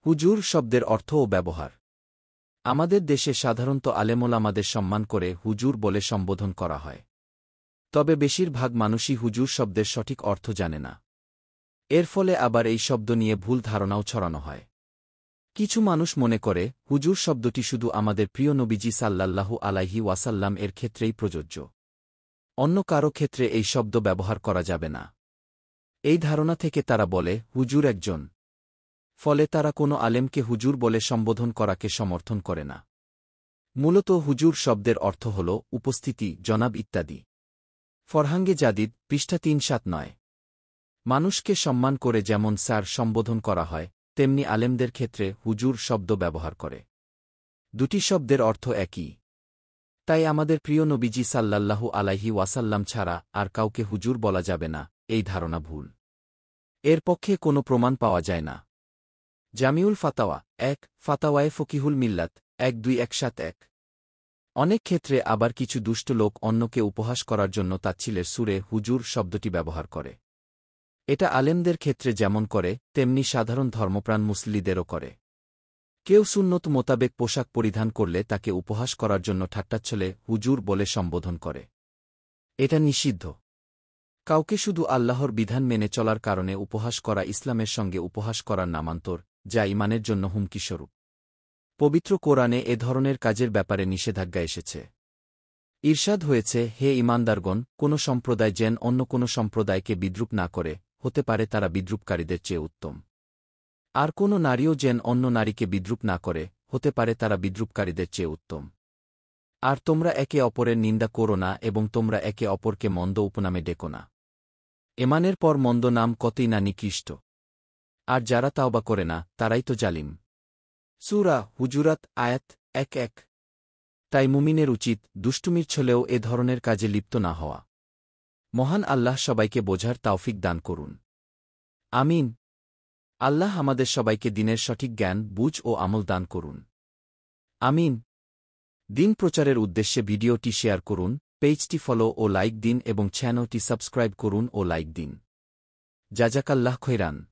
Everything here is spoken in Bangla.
হুজুর শব্দের অর্থ ও ব্যবহার। আমাদের দেশে সাধারণত আলেমোলামাদের সম্মান করে হুজুর বলে সম্বোধন করা হয়। তবে বেশিরভাগ মানুষই হুজুর শব্দের সঠিক অর্থ জানে না। এর ফলে আবার এই শব্দ নিয়ে ভুল ধারণাও ছড়ানো হয়। কিছু মানুষ মনে করে হুজুর শব্দটি শুধু আমাদের প্রিয় নবীজি সাল্লাল্লাহু আলাইহি ওয়াসাল্লাম এর ক্ষেত্রেই প্রযোজ্য। অন্য কারো ক্ষেত্রে এই শব্দ ব্যবহার করা যাবে না। এই ধারণা থেকে তারা বলে হুজুর একজন। ফলে তারা কোনো আলেমকে হুজুর বলে সম্বোধন করাকে সমর্থন করে না। মূলত হুজুর শব্দের অর্থ হল উপস্থিতি, জনাব ইত্যাদি। ফরহাঙ্গে জাদিদ, পৃষ্ঠা ৩৭৯। মানুষকে সম্মান করে যেমন স্যার সম্বোধন করা হয়, তেমনি আলেমদের ক্ষেত্রে হুজুর শব্দ ব্যবহার করে। দুটি শব্দের অর্থ একই। তাই আমাদের প্রিয় নবীজি সাল্লাল্লাহু আলাইহি ওয়াসাল্লাম ছাড়া আর কাউকে হুজুর বলা যাবে না, এই ধারণা ভুল। এর পক্ষে কোনো প্রমাণ পাওয়া যায় না। জামিউল ফাতাওয়া ১, ফাতাওয়ায়ে ফকিহুল মিল্লাত ১-২-১৭১। অনেক ক্ষেত্রে আবার কিছু দুষ্ট লোক অন্যকে উপহাস করার জন্য তাচ্ছিলের সুরে হুজুর শব্দটি ব্যবহার করে। এটা আলেমদের ক্ষেত্রে যেমন করে, তেমনি সাধারণ ধর্মপ্রাণ মুসলিদেরও করে। কেউ সুন্নত মোতাবেক পোশাক পরিধান করলে তাকে উপহাস করার জন্য ঠাট্টাচ্ছলে হুজুর বলে সম্বোধন করে। এটা নিষিদ্ধ। কাউকে শুধু আল্লাহর বিধান মেনে চলার কারণে উপহাস করা ইসলামের সঙ্গে উপহাস করার নামান্তর, যা ঈমানের জন্য হুমকিস্বরূপ। পবিত্র কোরআনে এ ধরনের কাজের ব্যাপারে নিষেধাজ্ঞা এসেছে। ইরশাদ হয়েছে, হে ঈমানদারগণ, কোন সম্প্রদায় যেন অন্য কোন সম্প্রদায়কে বিদ্রূপ না করে, হতে পারে তারা বিদ্রূপকারীদের চেয়ে উত্তম। আর কোন নারীও যেন অন্য নারীকে বিদ্রূপ না করে, হতে পারে তারা বিদ্রূপকারীদের চেয়ে উত্তম। আর তোমরা একে অপরের নিন্দা করো না এবং তোমরা একে অপরকে মন্দ উপনামে ডেকো না। ঈমানের পর মন্দ নাম কতই না নিকৃষ্ট। আর যারা তাওবা করে না, তারাই তো জালিম। সূরা হুজুরাত আয়াত ১-১। তাই মুমিনের উচিত দুষ্টুমির ছলেও এ ধরনের কাজে লিপ্ত না হওয়া। মহান আল্লাহ সবাইকে বোঝার তাওফিক দান করুন। আমিন। আল্লাহ আমাদের সবাইকে দিনের সঠিক জ্ঞান, বুঝ ও আমল দান করুন। আমিন। দিন প্রচারের উদ্দেশ্যে ভিডিওটি শেয়ার করুন, পেজটি ফলো ও লাইক দিন এবং চ্যানেলটি সাবস্ক্রাইব করুন ও লাইক দিন। জাজাকাল্লাহ খৈরান।